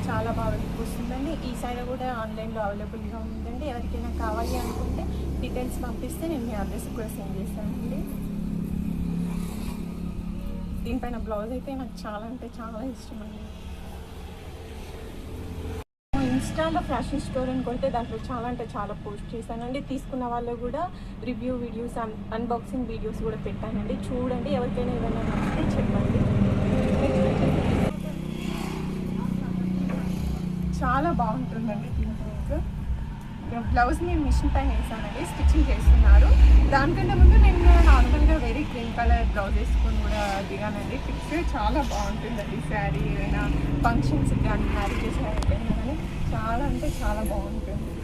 చాలా బాగా లుక్ వస్తుందండి. ఈ సైడ్ కూడా ఆన్లైన్లో అవైలబుల్గా ఉందండి. ఎవరికైనా కావాలి అనుకుంటే డీటెయిల్స్ పంపిస్తే నేను మీ అడ్రస్ కూడా సెండ్ చేస్తానండి. దీనిపైన బ్లౌజ్ అయితే నాకు చాలా అంటే చాలా ఇష్టం అండి. ఇన్స్టాలో ఫ్యాషన్ స్టోర్ అని కొడితే దాంట్లో చాలా అంటే చాలా పోస్ట్ చేశానండి. తీసుకున్న వాళ్ళు కూడా రివ్యూ వీడియోస్, అన్బాక్సింగ్ వీడియోస్ కూడా పెట్టానండి. చూడండి, ఎవరికైనా ఏదైనా నచ్చితే చెప్పండి. చాలా బాగుంటుందండి థింకింగ్. బ్లౌజ్ నేను మిషన్ పైన వేసానండి, స్టిచ్చింగ్ చేస్తున్నారు. దానికంటే ముందు నేను నార్మల్గా వేరే క్రీమ్ కలర్ బ్లౌజ్ వేసుకొని కూడా దిగానండి. పిక్స్ చాలా బాగుంటుందండి. శారీ ఏదైనా ఫంక్షన్స్ కానీ మ్యారేజెస్ కానీ చాలా అంటే చాలా బాగుంటుంది.